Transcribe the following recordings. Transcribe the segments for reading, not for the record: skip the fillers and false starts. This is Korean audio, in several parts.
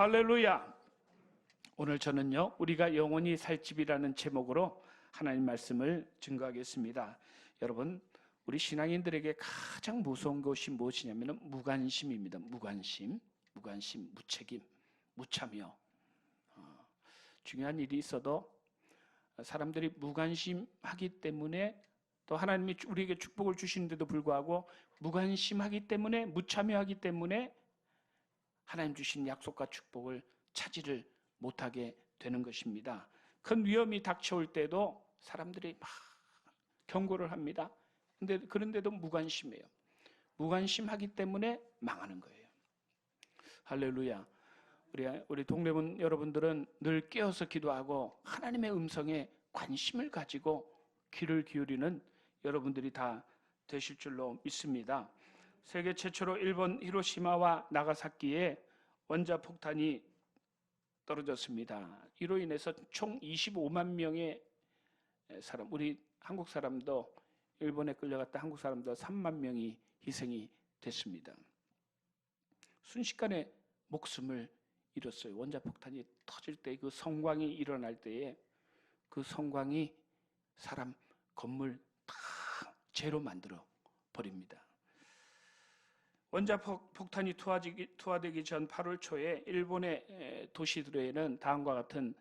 할렐루야. 오늘 저는요, 우리가 영원히 살 집이라는 제목으로 하나님 말씀을 증거하겠습니다. 여러분, 우리 신앙인들에게 가장 무서운 것이 무엇이냐면 무관심입니다. 무관심, 무책임, 무참여. 중요한 일이 있어도 사람들이 무관심하기 때문에, 또 하나님이 우리에게 축복을 주시는데도 불구하고 무관심하기 때문에, 무참여하기 때문에 하나님 주신 약속과 축복을 차지를 못하게 되는 것입니다. 큰 위험이 닥쳐올 때도 사람들이 막 경고를 합니다. 그런데도 무관심해요. 무관심하기 때문에 망하는 거예요. 할렐루야. 우리 동네분 여러분들은 늘 깨어서 기도하고 하나님의 음성에 관심을 가지고 귀를 기울이는 여러분들이 다 되실 줄로 믿습니다. 세계 최초로 일본 히로시마와 나가사키에 원자폭탄이 떨어졌습니다. 이로 인해서 총 25만 명의 사람, 우리 한국 사람도, 일본에 끌려갔다 한국 사람도 3만 명이 희생이 됐습니다. 순식간에 목숨을 잃었어요. 원자폭탄이 터질 때, 그 성광이 일어날 때에 그 성광이 사람, 건물 다 죄로 만들어 버립니다. 원자폭탄이 투하되기 전 8월 초에 일본의 도시들에는 다음과 같은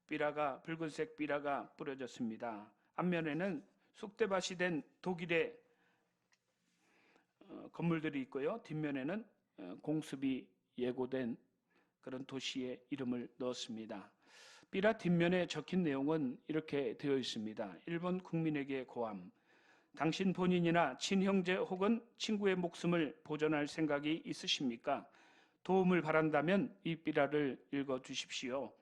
붉은색 삐라가 뿌려졌습니다. 앞면에는 쑥대밭이 된 독일의 건물들이 있고요. 뒷면에는 공습이 예고된 그런 도시의 이름을 넣었습니다. 삐라 뒷면에 적힌 내용은 이렇게 되어 있습니다. 일본 국민에게 고함. 당신 본인이나 친형제 혹은 친구의 목숨을 보존할 생각이 있으십니까? 도움을 바란다면 이 삐라를 읽어주십시오.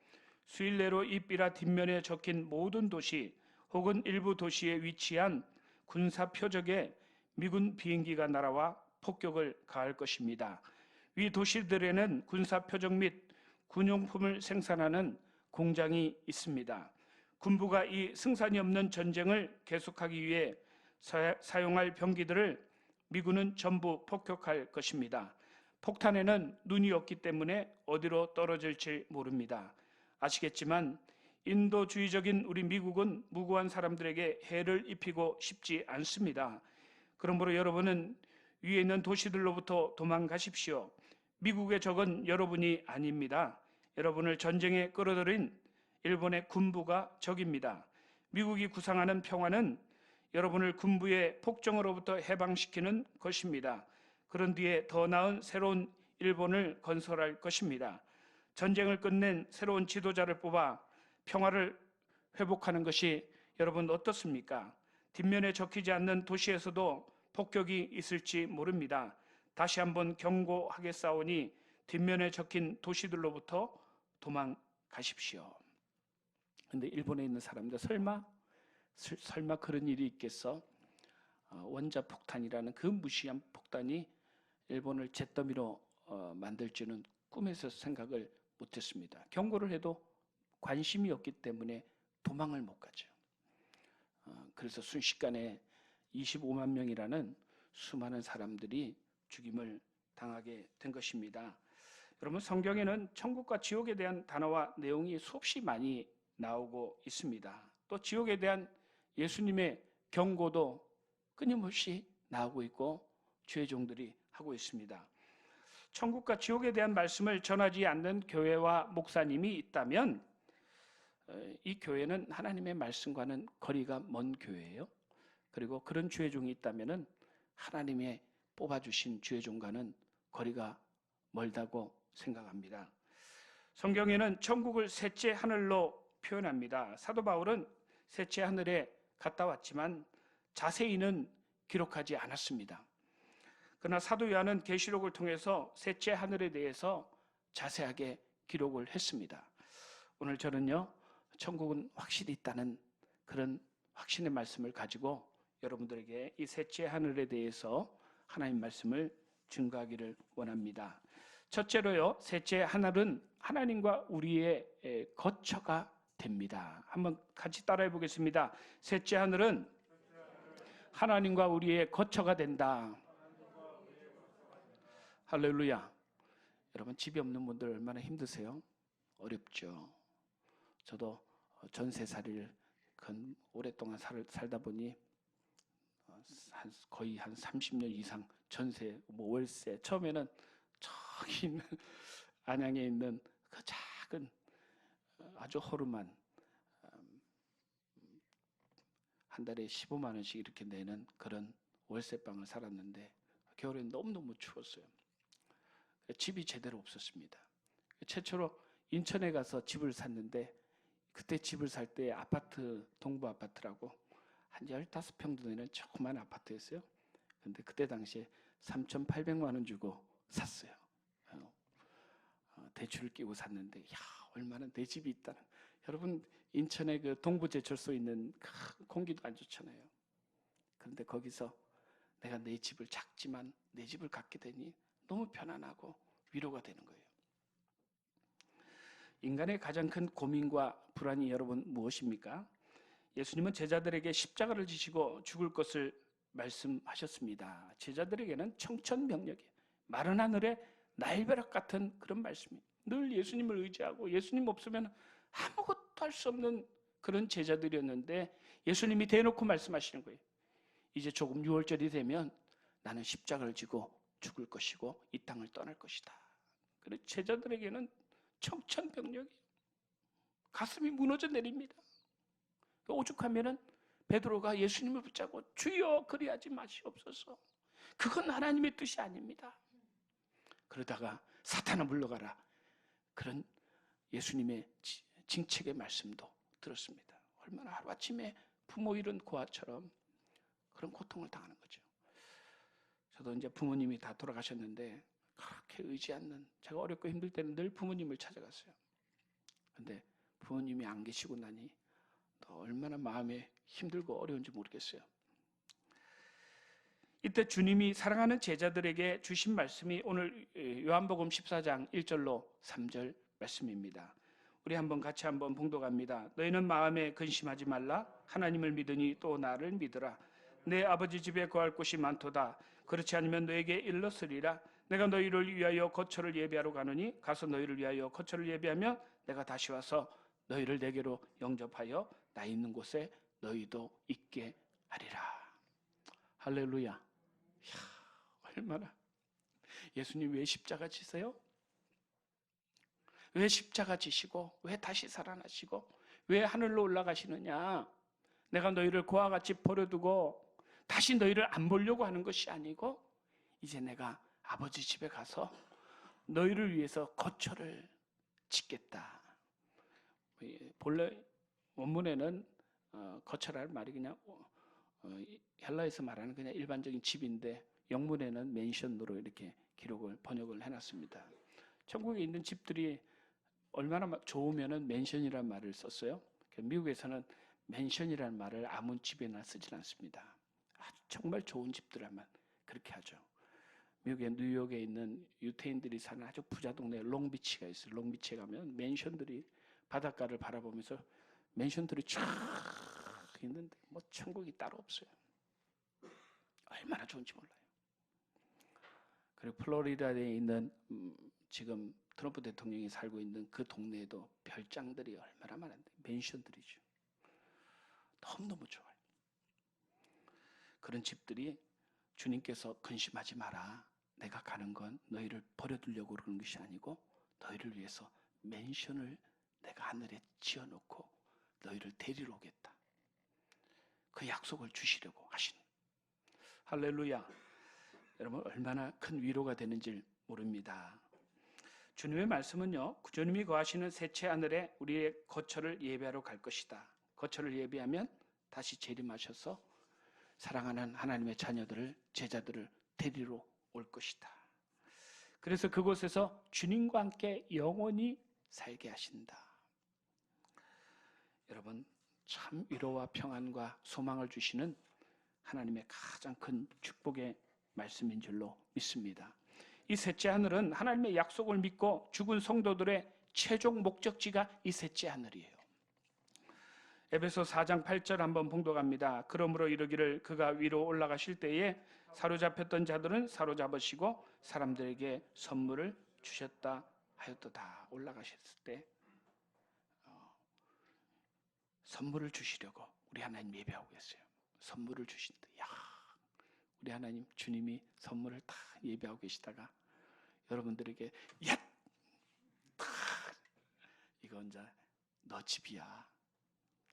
수일 내로 이 삐라 뒷면에 적힌 모든 도시 혹은 일부 도시에 위치한 군사 표적에 미군 비행기가 날아와 폭격을 가할 것입니다. 위 도시들에는 군사 표적 및 군용품을 생산하는 공장이 있습니다. 군부가 이 승산이 없는 전쟁을 계속하기 위해 사용할 병기들을 미군은 전부 폭격할 것입니다. 폭탄에는 눈이 없기 때문에 어디로 떨어질지 모릅니다. 아시겠지만 인도주의적인 우리 미국은 무고한 사람들에게 해를 입히고 싶지 않습니다. 그러므로 여러분은 위에 있는 도시들로부터 도망가십시오. 미국의 적은 여러분이 아닙니다. 여러분을 전쟁에 끌어들인 일본의 군부가 적입니다. 미국이 구상하는 평화는 여러분을 군부의 폭정으로부터 해방시키는 것입니다. 그런 뒤에 더 나은 새로운 일본을 건설할 것입니다. 전쟁을 끝낸 새로운 지도자를 뽑아 평화를 회복하는 것이 여러분 어떻습니까? 뒷면에 적히지 않는 도시에서도 폭격이 있을지 모릅니다. 다시 한번 경고하겠사오니 뒷면에 적힌 도시들로부터 도망가십시오. 그런데 일본에 있는 사람들 설마 그런 일이 있겠어? 원자폭탄이라는 그 무시한 폭탄이 일본을 잿더미로 만들 줄은 꿈에서 생각을 못했습니다. 경고를 해도 관심이 없기 때문에 도망을 못 가죠. 그래서 순식간에 25만 명이라는 수많은 사람들이 죽임을 당하게 된 것입니다. 여러분, 성경에는 천국과 지옥에 대한 단어와 내용이 수없이 많이 나오고 있습니다. 또 지옥에 대한 예수님의 경고도 끊임없이 나오고 있고 주의 종들이 하고 있습니다. 천국과 지옥에 대한 말씀을 전하지 않는 교회와 목사님이 있다면 이 교회는 하나님의 말씀과는 거리가 먼 교회예요. 그리고 그런 주의 종이 있다면 하나님의 뽑아주신 주의 종과는 거리가 멀다고 생각합니다. 성경에는 천국을 셋째 하늘로 표현합니다. 사도 바울은 셋째 하늘에 갔다 왔지만 자세히는 기록하지 않았습니다. 그러나 사도 요한은 계시록을 통해서 셋째 하늘에 대해서 자세하게 기록을 했습니다. 오늘 저는요, 천국은 확실히 있다는 그런 확신의 말씀을 가지고 여러분들에게 이 셋째 하늘에 대해서 하나님 말씀을 증거하기를 원합니다. 첫째로요, 셋째 하늘은 하나님과 우리의 거처가 됩니다. 한번 같이 따라해 보겠습니다. 셋째 하늘은 하나님과 우리의 거처가 된다. 할렐루야. 여러분 집이 없는 분들 얼마나 힘드세요? 어렵죠. 저도 전세살이를 오랫동안 살다 보니 거의 한 30년 이상 전세, 월세. 처음에는 저기 있는 안양에 있는 그 작은 아주 허름한 한 달에 15만 원씩 이렇게 내는 그런 월세방을 살았는데 겨울엔 너무너무 추웠어요. 집이 제대로 없었습니다. 최초로 인천에 가서 집을 샀는데 그때 집을 살 때 아파트, 동부 아파트라고 한 15평 되는 조그만 아파트였어요. 근데 그때 당시에 3,800만 원 주고 샀어요. 대출을 끼고 샀는데 야, 얼마나 내 집이 있다는. 여러분 인천에 그 동부제철소 있는 공기도 안 좋잖아요. 그런데 거기서 내가 내 집을 작지만 내 집을 갖게 되니 너무 편안하고 위로가 되는 거예요. 인간의 가장 큰 고민과 불안이 여러분 무엇입니까? 예수님은 제자들에게 십자가를 지시고 죽을 것을 말씀하셨습니다. 제자들에게는 청천벽력에 마른 하늘에 날벼락 같은 그런 말씀입니다. 늘 예수님을 의지하고 예수님 없으면 아무것도 할 수 없는 그런 제자들이었는데 예수님이 대놓고 말씀하시는 거예요. 이제 조금 6월절이 되면 나는 십자가를 지고 죽을 것이고 이 땅을 떠날 것이다. 그래서 제자들에게는 청천벽력이 가슴이 무너져 내립니다. 오죽하면은 베드로가 예수님을 붙잡고 주여 그리하지 마시옵소서. 그건 하나님의 뜻이 아닙니다. 그러다가 사탄아 물러가라. 그런 예수님의 징책의 말씀도 들었습니다. 얼마나 하루아침에 부모 잃은 고아처럼 그런 고통을 당하는 거죠. 저도 이제 부모님이 다 돌아가셨는데 그렇게 의지 않는, 제가 어렵고 힘들 때는 늘 부모님을 찾아갔어요. 근데 부모님이 안 계시고 나니 또 얼마나 마음에 힘들고 어려운지 모르겠어요. 이때 주님이 사랑하는 제자들에게 주신 말씀이 오늘 요한복음 14장 1절로 3절 말씀입니다. 우리 같이 한번 봉독합니다. 너희는 마음에 근심하지 말라. 하나님을 믿으니 또 나를 믿으라. 내 아버지 집에 거할 곳이 많도다. 그렇지 않으면 너에게 일렀으리라. 내가 너희를 위하여 거처를 예비하러 가노니 가서 너희를 위하여 거처를 예비하면 내가 다시 와서 너희를 내게로 영접하여 나 있는 곳에 너희도 있게 하리라. 할렐루야. 이야, 얼마나. 예수님 왜 십자가 지세요? 왜 십자가 지시고 왜 다시 살아나시고 왜 하늘로 올라가시느냐? 내가 너희를 그와 같이 버려두고 다시 너희를 안 보려고 하는 것이 아니고 이제 내가 아버지 집에 가서 너희를 위해서 거처를 짓겠다. 본래 원문에는 거처라는 말이 그냥 헬라에서 말하는 그냥 일반적인 집인데 영문에는 맨션으로 이렇게 번역을 해놨습니다. 천국에 있는 집들이 얼마나 좋으면은 맨션이라는 말을 썼어요. 미국에서는 맨션이라는 말을 아무 집에나 쓰질 않습니다. 아주 정말 좋은 집들만 그렇게 하죠. 미국의 뉴욕에 있는 유태인들이 사는 아주 부자 동네 롱비치가 있어요. 롱비치에 가면 맨션들이 바닷가를 바라보면서 맨션들이 쫙 있는데 뭐 천국이 따로 없어요. 얼마나 좋은지 몰라요. 그리고 플로리다에 있는 지금 트럼프 대통령이 살고 있는 그 동네에도 별장들이 얼마나 많은데 맨션들이죠. 너무너무 좋아요. 그런 집들이 주님께서 근심하지 마라. 내가 가는 건 너희를 버려두려고 그러는 것이 아니고 너희를 위해서 맨션을 내가 하늘에 지어놓고 너희를 데리러 오겠다. 그 약속을 주시려고 하신. 할렐루야. 여러분 얼마나 큰 위로가 되는지 모릅니다. 주님의 말씀은요, 주님이 거하시는 셋째 하늘에 우리의 거처를 예배하러 갈 것이다. 거처를 예배하면 다시 재림하셔서 사랑하는 하나님의 자녀들을, 제자들을 데리러 올 것이다. 그래서 그곳에서 주님과 함께 영원히 살게 하신다. 여러분 참 위로와 평안과 소망을 주시는 하나님의 가장 큰 축복의 말씀인 줄로 믿습니다. 이 셋째 하늘은 하나님의 약속을 믿고 죽은 성도들의 최종 목적지가 이 셋째 하늘이에요. 에베소 4장 8절 한번 봉독합니다. 그러므로 이르기를 그가 위로 올라가실 때에 사로잡혔던 자들은 사로잡으시고 사람들에게 선물을 주셨다 하였도다. 올라가셨을 때 선물을 주시려고 우리 하나님 예배하고 계세요. 선물을 주신다. 야, 우리 하나님 주님이 선물을 다 예배하고 계시다가 여러분들에게 야, 이거 이제 너 집이야.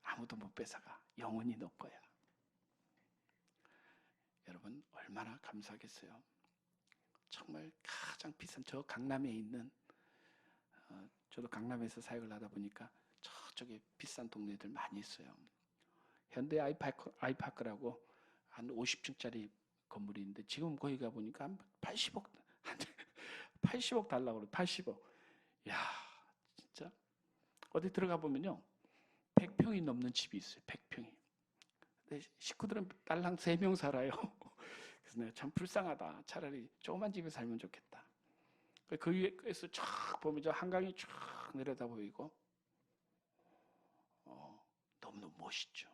아무도 못 뺏어가. 영원히 너 거야. 여러분 얼마나 감사하겠어요. 정말 가장 비싼 저 강남에 있는 저도 강남에서 사역을 하다 보니까 저쪽에 비싼 동네들 많이 있어요. 현대 아이파크라고 한 50층짜리 건물이 있는데 지금 거기 가 보니까 한 80억 달라고 그래. 80억. 야, 진짜 어디 들어가 보면요 100평이 넘는 집이 있어요. 100평이. 근데 식구들은 딸랑 3명 살아요. 그래서 내가 참 불쌍하다. 차라리 조그만 집에 살면 좋겠다. 그 위에서 쫙 보면 저 한강이 쫙 내려다 보이고 너무너무 멋있죠.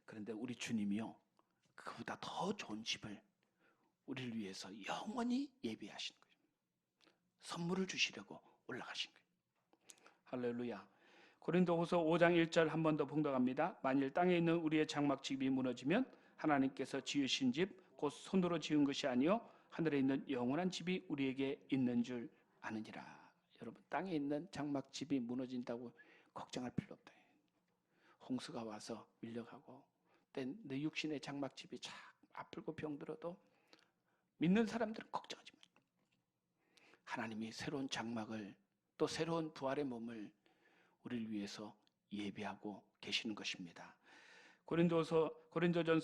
그런데 우리 주님이요 그보다 더 좋은 집을 우리를 위해서 영원히 예비하신 거예요. 선물을 주시려고 올라가신 거예요. 할렐루야. 고린도후서 5장 1절 한 번 더 봉독합니다. 만일 땅에 있는 우리의 장막집이 무너지면 하나님께서 지으신 집 곧 손으로 지은 것이 아니요 하늘에 있는 영원한 집이 우리에게 있는 줄 아느니라. 여러분 땅에 있는 장막집이 무너진다고 걱정할 필요 없다. 홍수가 와서 밀려가고 내 육신의 장막집이 쫙 아프고 병들어도 믿는 사람들은 걱정하지 마. 하나님이 새로운 장막을 또 새로운 부활의 몸을 우리를 위해서 예비하고 계시는 것입니다. 고린도전서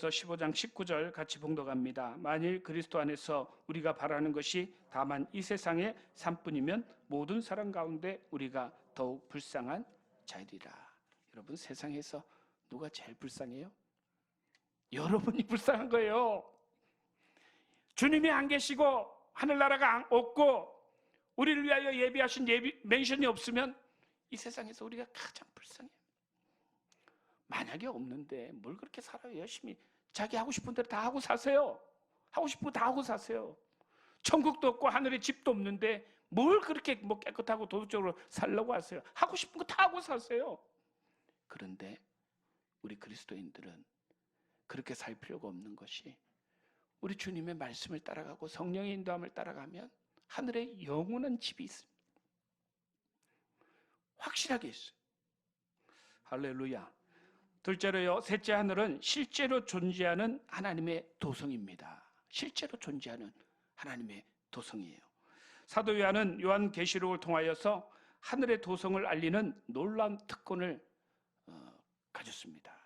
15장 19절 같이 봉독합니다. 만일 그리스도 안에서 우리가 바라는 것이 다만 이 세상의 삶뿐이면 모든 사람 가운데 우리가 더욱 불쌍한 자이리라. 여러분 세상에서 누가 제일 불쌍해요? 여러분이 불쌍한 거예요. 주님이 안 계시고 하늘나라가 없고 우리를 위하여 예비하신 맨션이 없으면 이 세상에서 우리가 가장 불쌍해요. 만약에 없는데 뭘 그렇게 살아요? 열심히 자기 하고 싶은 대로 다 하고 사세요. 하고 싶은 거 다 하고 사세요. 천국도 없고 하늘에 집도 없는데 뭘 그렇게 뭐 깨끗하고 도덕적으로 살려고 하세요? 하고 싶은 거 다 하고 사세요. 그런데 우리 그리스도인들은 그렇게 살 필요가 없는 것이 우리 주님의 말씀을 따라가고 성령의 인도함을 따라가면 하늘에 영원한 집이 있습니다. 확실하게 있어요. 할렐루야. 둘째로요, 셋째 하늘은 실제로 존재하는 하나님의 도성입니다. 실제로 존재하는 하나님의 도성이에요. 사도 요한은 요한계시록을 통하여서 하늘의 도성을 알리는 놀라운 특권을 가졌습니다.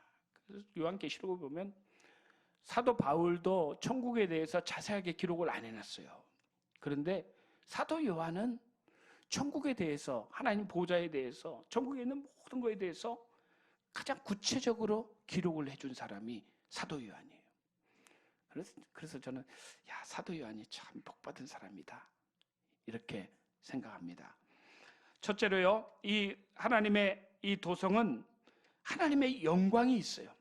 그래서 요한계시록을 보면 사도 바울도 천국에 대해서 자세하게 기록을 안 해놨어요. 그런데 사도 요한은 천국에 대해서, 하나님 보좌에 대해서, 천국에 있는 모든 것에 대해서 가장 구체적으로 기록을 해준 사람이 사도 요한이에요. 그래서 저는 사도 요한이 참 복받은 사람이다 이렇게 생각합니다. 첫째로요, 이 하나님의 이 도성은 하나님의 영광이 있어요.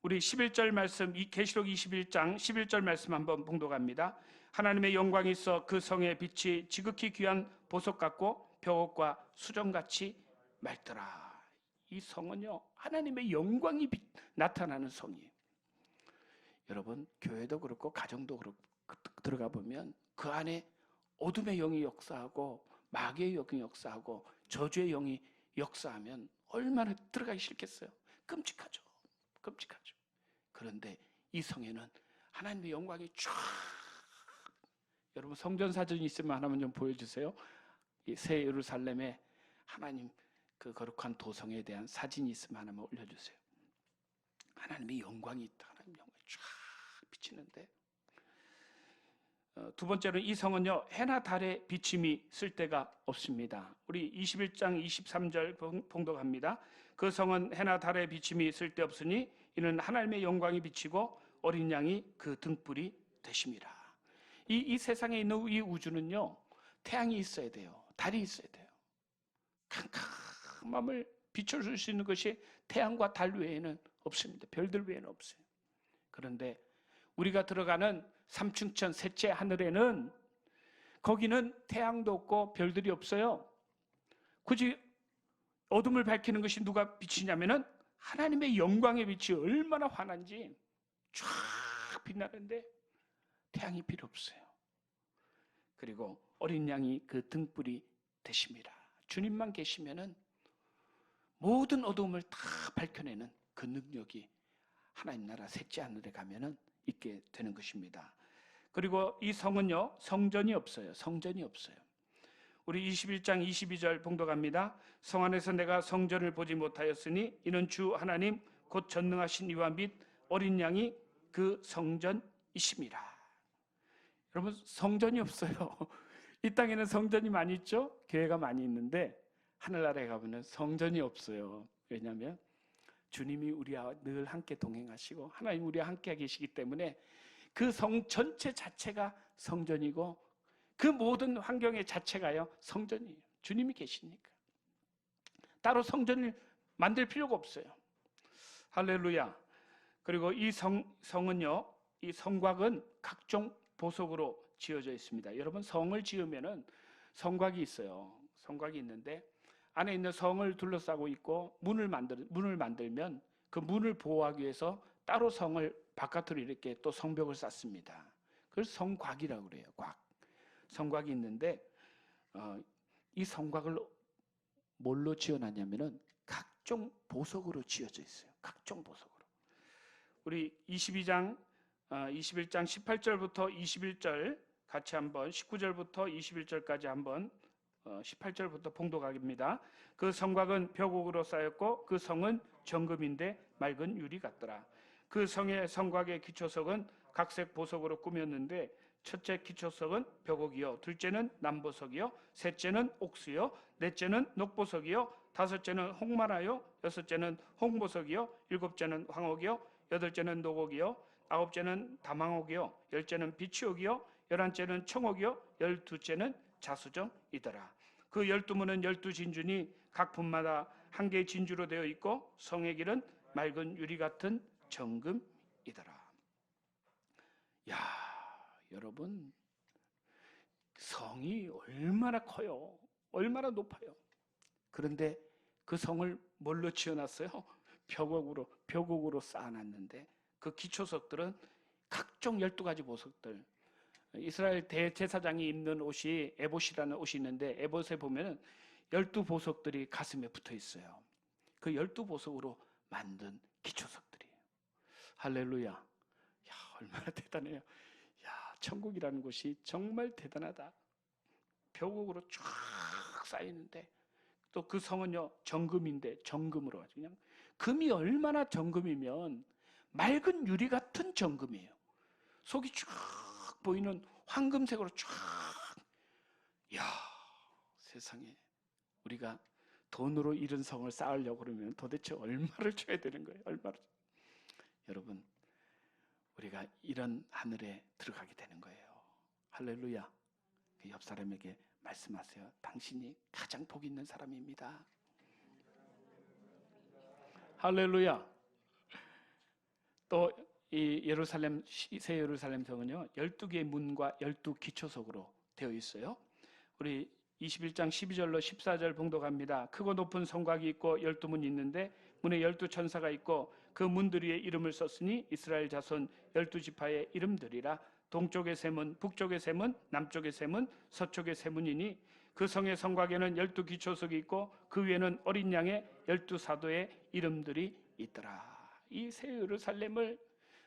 우리 11절 말씀, 이 계시록 21장 11절 말씀 한번 봉독합니다. 하나님의 영광이 있어 그 성의 빛이 지극히 귀한 보석 같고 벽옥과 수정같이 맑더라. 이 성은요 하나님의 영광이 나타나는 성이에요. 여러분 교회도 그렇고 가정도 그렇고 들어가 보면 그 안에 어둠의 영이 역사하고 마귀의 영이 역사하고 저주의 영이 역사하면 얼마나 들어가기 싫겠어요. 끔찍하죠. 끔찍하죠. 그런데 이 성에는 하나님의 영광이 쫙. 여러분 성전 사진이 있으면 하나만 좀 보여주세요. 이 새 예루살렘에 하나님 그 거룩한 도성에 대한 사진이 있으면 하나만 올려주세요. 하나님의 영광이 있다. 하나님의 영광이 쫙 비치는데 두 번째로는 이 성은요 해나 달의 비침이 쓸데가 없습니다. 우리 21장 23절 봉독합니다. 그 성은 해나 달의 비침이 쓸데없으니 이는 하나님의 영광이 비치고 어린 양이 그 등불이 되심이라. 이 세상에 있는 이 우주는요 태양이 있어야 돼요. 달이 있어야 돼요. 캄캄함을 비춰줄 수 있는 것이 태양과 달 외에는 없습니다. 별들 외에는 없어요. 그런데 우리가 들어가는 삼층천 셋째 하늘에는 거기는 태양도 없고 별들이 없어요. 굳이 어둠을 밝히는 것이 누가 빛이냐면은 하나님의 영광의 빛이 얼마나 환한지 쫙 빛나는데 태양이 필요 없어요. 그리고 어린 양이 그 등불이 되십니다. 주님만 계시면은 모든 어두움을 다 밝혀내는 그 능력이 하나님 나라 셋째 하늘에 가면은 있게 되는 것입니다. 그리고 이 성은요, 성전이 없어요. 성전이 없어요. 우리 21장 22절 봉독합니다. 성 안에서 내가 성전을 보지 못하였으니 이는 주 하나님 곧 전능하신 이와 및 어린 양이 그 성전이십니다. 여러분, 성전이 없어요. 이 땅에는 성전이 많이 있죠? 교회가 많이 있는데 하늘나라에 가보면 성전이 없어요. 왜냐하면 주님이 우리와 늘 함께 동행하시고 하나님 우리와 함께 계시기 때문에 그 성 전체 자체가 성전이고 그 모든 환경의 자체가요 성전이에요. 주님이 계시니까 따로 성전을 만들 필요가 없어요. 할렐루야. 그리고 이 성은요, 이 성곽은 각종 보석으로 지어져 있습니다. 여러분, 성을 지으면은 성곽이 있어요. 성곽이 있는데 안에 있는 성을 둘러싸고 있고 문을 만들면 그 문을 보호하기 위해서 따로 성을 바깥으로 이렇게 또 성벽을 쌓습니다. 그래서 성곽이라고 그래요. 곽. 성곽이 있는데 이 성곽을 뭘로 지어놨냐면은 각종 보석으로 지어져 있어요. 각종 보석으로. 우리 21장 18절부터 21절 같이 한번 19절부터 21절까지 한번 18절부터 봉독하겠습니다. 그 성곽은 벽옥으로 쌓였고 그 성은 정금인데 맑은 유리 같더라. 그 성의 성곽의 기초석은 각색 보석으로 꾸몄는데 첫째 기초석은 벽옥이요, 둘째는 남보석이요, 셋째는 옥수요, 넷째는 녹보석이요, 다섯째는 홍마라요, 여섯째는 홍보석이요, 일곱째는 황옥이요, 여덟째는 녹옥이요, 아홉째는 다망옥이요, 열째는 비치옥이요, 열한째는 청옥이요, 열두째는 자수정이더라. 그 12문은 12진주니 각 분마다 한 개의 진주로 되어 있고 성의 길은 맑은 유리 같은 정금이더라. 야, 여러분, 성이 얼마나 커요? 얼마나 높아요? 그런데 그 성을 뭘로 지어놨어요? 벽옥으로 쌓아놨는데 그 기초석들은 각종 12가지 보석들. 이스라엘 대제사장이 입는 옷이 에봇이라는 옷이 있는데 에봇에 보면 12보석들이 가슴에 붙어 있어요. 그 12보석으로 만든 기초석들이에요. 할렐루야. 야, 얼마나 대단해요. 야, 천국이라는 곳이 정말 대단하다. 벽옥으로 쫙 쌓이는데 또 그 성은요 정금인데 정금으로 아주 그냥 금이 얼마나 정금이면 맑은 유리 같은 정금이에요. 속이 쫙 보이는 황금색으로 쫙. 야, 세상에 우리가 돈으로 이룬 성을 쌓으려고 그러면 도대체 얼마를 줘야 되는 거예요? 얼마를? 여러분, 우리가 이런 하늘에 들어가게 되는 거예요. 할렐루야. 그 옆 사람에게 말씀하세요. 당신이 가장 복 있는 사람입니다. 할렐루야. 또 이 새 예루살렘 성은요 12개의 문과 12기초석으로 되어 있어요. 우리 21장 12절로 14절 봉독합니다. 크고 높은 성곽이 있고 12문이 있는데 문에 12천사가 있고 그 문들 위에 이름을 썼으니 이스라엘 자손 12지파의 이름들이라. 동쪽의 세 문, 북쪽의 세 문, 남쪽의 세 문, 서쪽의 세 문이니 그 성의 성곽에는 12기초석이 있고 그 위에는 어린 양의 12사도의 이름들이 있더라. 이 새 예루살렘을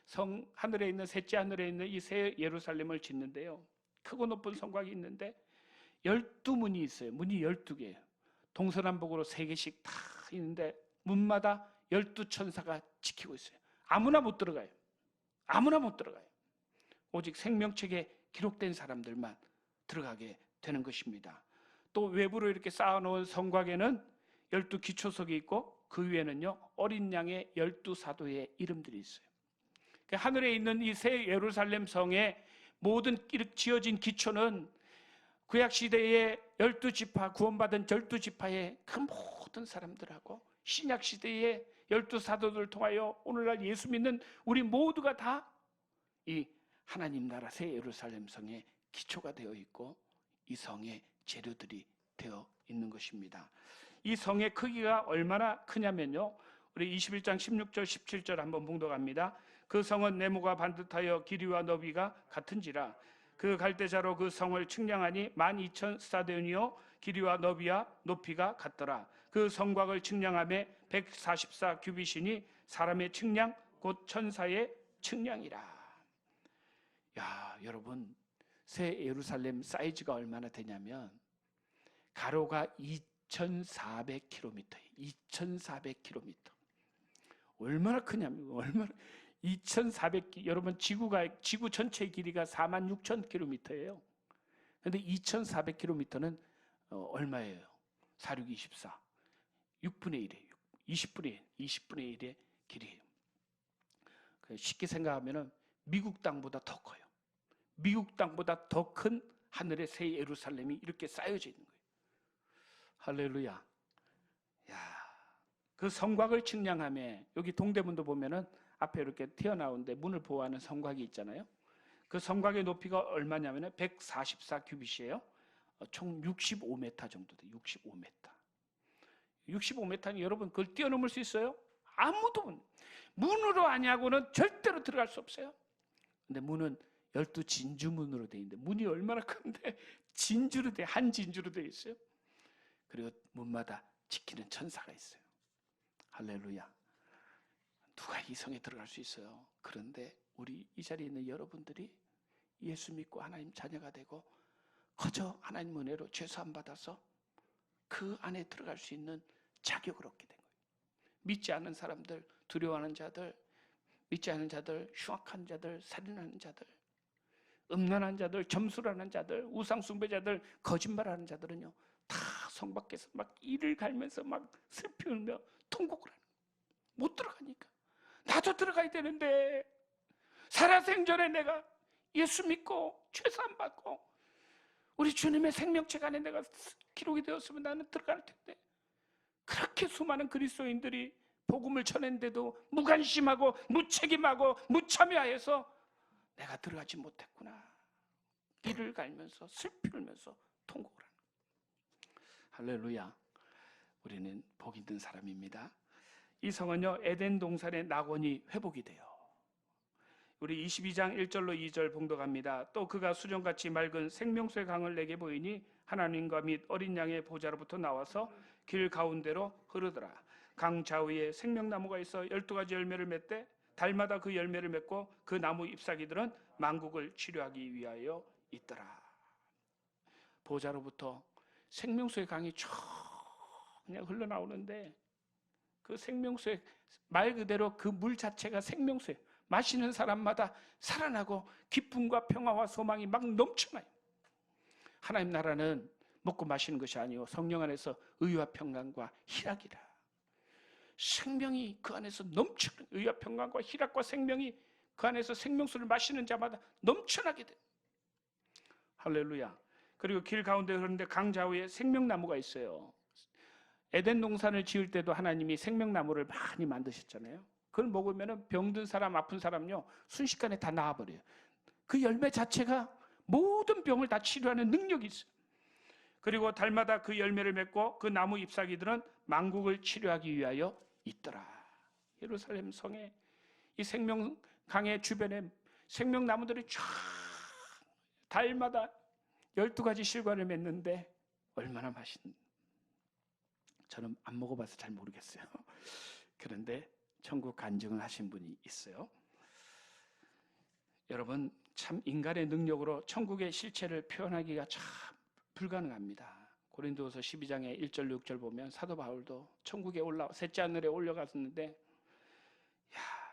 성 하늘에 있는 셋째 하늘에 있는 이 새 예루살렘을 짓는데요. 크고 높은 성곽이 있는데 12문이 있어요. 문이 12개예요. 동서남북으로 3개씩 다 있는데 문마다 12천사가 지키고 있어요. 아무나 못 들어가요. 아무나 못 들어가요. 오직 생명책에 기록된 사람들만 들어가게 되는 것입니다. 또 외부로 이렇게 쌓아놓은 성곽에는 12기초석이 있고 그 위에는요 어린 양의 12사도의 이름들이 있어요. 하늘에 있는 이 새 예루살렘 성의 모든 지어진 기초는 구약시대의 12지파, 구원받은 12지파의 그 모든 사람들하고 신약시대의 12사도들을 통하여 오늘날 예수 믿는 우리 모두가 다 이 하나님 나라 새 예루살렘 성의 기초가 되어 있고 이 성의 재료들이 되어 있는 것입니다. 이 성의 크기가 얼마나 크냐면요, 우리 21장 16절 17절 한번 봉독합니다. 그 성은 네모가 반듯하여 길이와 너비가 같은지라. 그 갈대자로 그 성을 측량하니 12,000스타데온이요 길이와 너비와 높이가 같더라. 그 성곽을 측량함에 144 규빗이니 사람의 측량 곧 천사의 측량이라. 야, 여러분, 새 예루살렘 사이즈가 얼마나 되냐면 가로가 2,400km, 2,400km. 얼마나 크냐면 얼마나 2,400km. 여러분, 지구 전체 길이가 46,000km예요. 그런데 2,400km는 얼마예요? 4, 6, 24. 6분의 1이에요. 20분의 1의 길이에요. 쉽게 생각하면 미국 땅보다 더 커요. 미국 땅보다 더 큰 하늘의 새 예루살렘이 이렇게 쌓여져 있는 거예요. 할렐루야. 야, 그 성곽을 측량하며, 여기 동대문도 보면은 앞에 이렇게 튀어나오는데 문을 보호하는 성곽이 있잖아요. 그 성곽의 높이가 얼마냐면 144 규빗이에요. 총 65m 정도 돼요. 65m. 65m는 여러분 그걸 뛰어넘을 수 있어요? 아무도. 문으로 아니하고는 절대로 들어갈 수 없어요. 근데 문은 12진주문으로 되어 있는데 문이 얼마나 큰데 진주로 돼, 한 진주로 되어 있어요. 그리고 문마다 지키는 천사가 있어요. 할렐루야. 누가 이 성에 들어갈 수 있어요? 그런데 우리 이 자리에 있는 여러분들이 예수 믿고 하나님 자녀가 되고 거저 하나님 은혜로 죄사함 받아서 그 안에 들어갈 수 있는 자격을 얻게 된 거예요. 믿지 않는 사람들, 두려워하는 자들, 믿지 않는 자들, 흉악한 자들, 살인하는 자들, 음란한 자들, 점술하는 자들, 우상숭배자들, 거짓말하는 자들은요, 다 성 밖에서 막 이를 갈면서 막 슬피 울며 통곡을 하는 거예요. 못 들어가니까. 나도 들어가야 되는데, 살아생전에 내가 예수 믿고 죄사함 받고 우리 주님의 생명책 안에 내가 기록이 되었으면 나는 들어갈 텐데, 그렇게 수많은 그리스도인들이 복음을 전했는데도 무관심하고 무책임하고 무참여해서 내가 들어가지 못했구나. 이를 갈면서 슬피 울면서 통곡을 하는 거예요. 할렐루야. 우리는 복 있는 사람입니다. 이 성은요, 에덴 동산의 낙원이 회복이 돼요. 우리 22장 1절로 2절 봉독합니다. 또 그가 수정같이 맑은 생명수의 강을 내게 보이니 하나님과 및 어린 양의 보좌로부터 나와서 길 가운데로 흐르더라. 강 좌우에 생명나무가 있어 12가지 열매를 맺되 달마다 그 열매를 맺고 그 나무 잎사귀들은 만국을 치료하기 위하여 있더라. 보좌로부터 생명수의 강이 쭉 그냥 흘러나오는데 그 생명수의, 말 그대로 그 물 자체가 생명수예요. 마시는 사람마다 살아나고 기쁨과 평화와 소망이 막 넘쳐나요. 하나님 나라는 먹고 마시는 것이 아니요 성령 안에서 의와 평강과 희락이라. 생명이 그 안에서 넘치는, 의와 평강과 희락과 생명이 그 안에서 생명수를 마시는 자마다 넘쳐나게 돼. 할렐루야. 그리고 길 가운데 흐르는데 강 좌우에 생명나무가 있어요. 에덴 동산을 지을 때도 하나님이 생명나무를 많이 만드셨잖아요. 그걸 먹으면 병든 사람, 아픈 사람요 순식간에 다 나아버려요. 그 열매 자체가 모든 병을 다 치료하는 능력이 있어요. 그리고 달마다 그 열매를 맺고 그 나무 잎사귀들은 만국을 치료하기 위하여 있더라. 예루살렘 성에 이 생명강의 주변에 생명나무들이 쫙 달마다 12가지 실과를 맺는데 얼마나 맛있는, 저는 안 먹어봐서 잘 모르겠어요. 그런데 천국 간증을 하신 분이 있어요. 여러분, 참 인간의 능력으로 천국의 실체를 표현하기가 참 불가능합니다. 고린도후서 12장의 1절 6절 보면 사도 바울도 천국에 셋째 하늘에 올라갔었는데,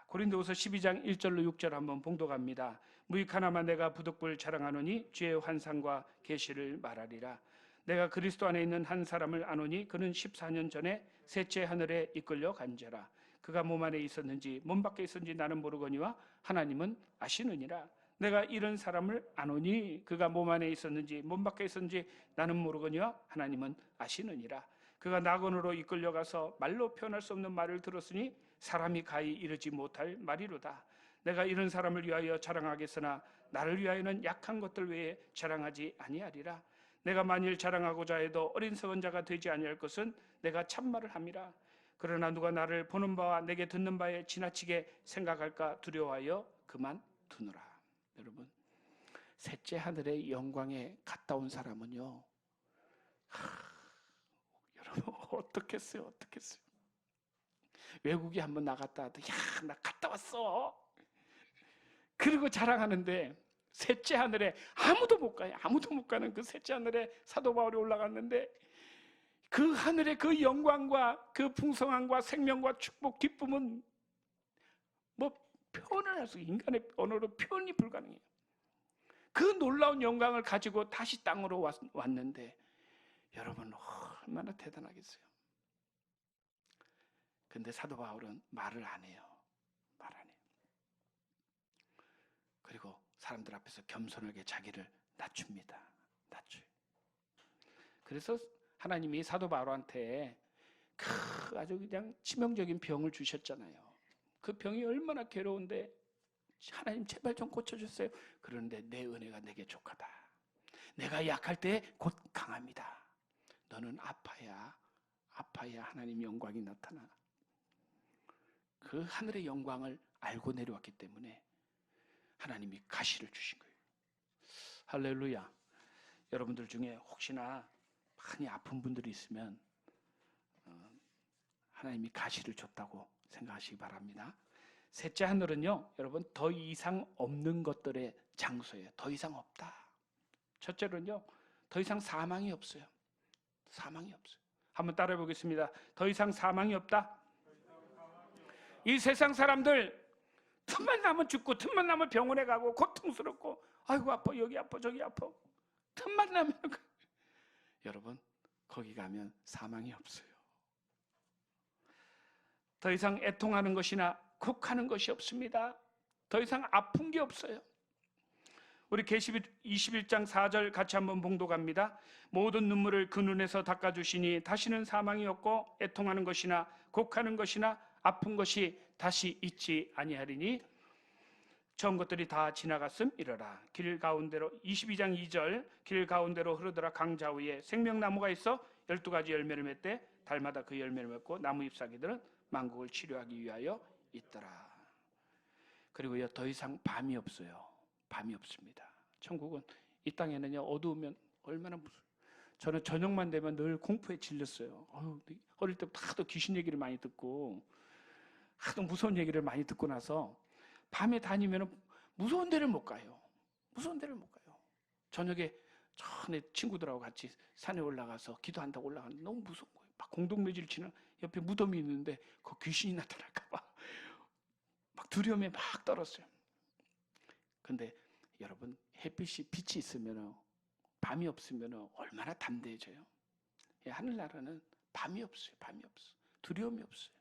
고린도후서 12장 1절로 6절 한번 봉독합니다. 무익하나마 내가 부득불 자랑하노니 주의 환상과 계시를 말하리라. 내가 그리스도 안에 있는 한 사람을 아노니 그는 14년 전에 셋째 하늘에 이끌려 간지라. 그가 몸 안에 있었는지 몸 밖에 있었는지 나는 모르거니와 하나님은 아시느니라. 내가 이런 사람을 아노니 그가 몸 안에 있었는지 몸 밖에 있었는지 나는 모르거니와 하나님은 아시느니라. 그가 낙원으로 이끌려가서 말로 표현할 수 없는 말을 들었으니 사람이 가히 이르지 못할 말이로다. 내가 이런 사람을 위하여 자랑하겠으나 나를 위하여는 약한 것들 외에 자랑하지 아니하리라. 내가 만일 자랑하고자 해도 어린석은 자가 되지 아니할 것은 내가 참말을 함이라. 그러나 누가 나를 보는 바와 내게 듣는 바에 지나치게 생각할까 두려워하여 그만두노라. 여러분, 셋째 하늘의 영광에 갔다 온 사람은요, 여러분 어떻겠어요? 외국에 한번 나갔다 하도 야, 나 갔다 왔어. 그리고 자랑하는데 셋째 하늘에 아무도 못 가요. 아무도 못 가는 그 셋째 하늘에 사도 바울이 올라갔는데 그 하늘의 그 영광과 그 풍성함과 생명과 축복, 기쁨은 뭐 표현을 할 수, 인간의 언어로 표현이 불가능해요. 그 놀라운 영광을 가지고 다시 땅으로 왔는데 여러분 얼마나 대단하겠어요. 근데 사도 바울은 말을 안 해요. 그리고 사람들 앞에서 겸손하게 자기를 낮춥니다. 그래서 하나님이 사도 바울한테 아주 그냥 치명적인 병을 주셨잖아요. 그 병이 얼마나 괴로운데 하나님 제발 좀 고쳐주세요. 그런데 내 은혜가 내게 족하다. 내가 약할 때 곧 강합니다. 너는 아파야 하나님 영광이 나타나. 그 하늘의 영광을 알고 내려왔기 때문에 하나님이 가시를 주신 거예요. 할렐루야. 여러분들 중에 혹시나 많이 아픈 분들이 있으면 하나님이 가시를 줬다고 생각하시기 바랍니다. 셋째 하늘은요, 여러분 더 이상 없는 것들의 장소예요. 더 이상 없다. 첫째로는요, 더 이상 사망이 없어요. 한번 따라해 보겠습니다. 더 이상 사망이 없다. 이 세상 사람들 틈만 나면 죽고 틈만 나면 병원에 가고 고통스럽고 아이고 아파 여기 아파 저기 아파 틈만 나면 여러분 거기 가면 사망이 없어요. 더 이상 애통하는 것이나 곡하는 것이 없습니다. 더 이상 아픈 게 없어요. 우리 계시록 21장 4절 같이 한번 봉독합니다. 모든 눈물을 그 눈에서 닦아주시니 다시는 사망이 없고 애통하는 것이나 곡하는 것이나 아픈 것이 다시 있지 아니하리니 처음 것들이 다 지나갔음이러라. 길 가운데로 22장 2절 길 가운데로 흐르더라 강좌 위에 생명나무가 있어 12가지 열매를 맺되 달마다 그 열매를 맺고 나무 잎사귀들은 만국을 치료하기 위하여 있더라. 그리고요 더 이상 밤이 없어요. 밤이 없습니다. 천국은 이 땅에는요 어두우면 얼마나 저는 저녁만 되면 늘 공포에 질렸어요. 어릴 때부터 하도 귀신 얘기를 많이 듣고 하도 무서운 얘기를 많이 듣고 나서 밤에 다니면 무서운 데를 못 가요. 저녁에 전에 친구들하고 같이 산에 올라가서 기도한다고 올라가는데 너무 무서운 거예요. 막 공동묘지를 치는 옆에 무덤이 있는데 그 귀신이 나타날까 봐 막 두려움에 막 떨었어요. 근데 여러분 햇빛이 빛이 있으면 밤이 없으면 얼마나 담대해져요. 하늘나라는 밤이 없어요. 두려움이 없어요.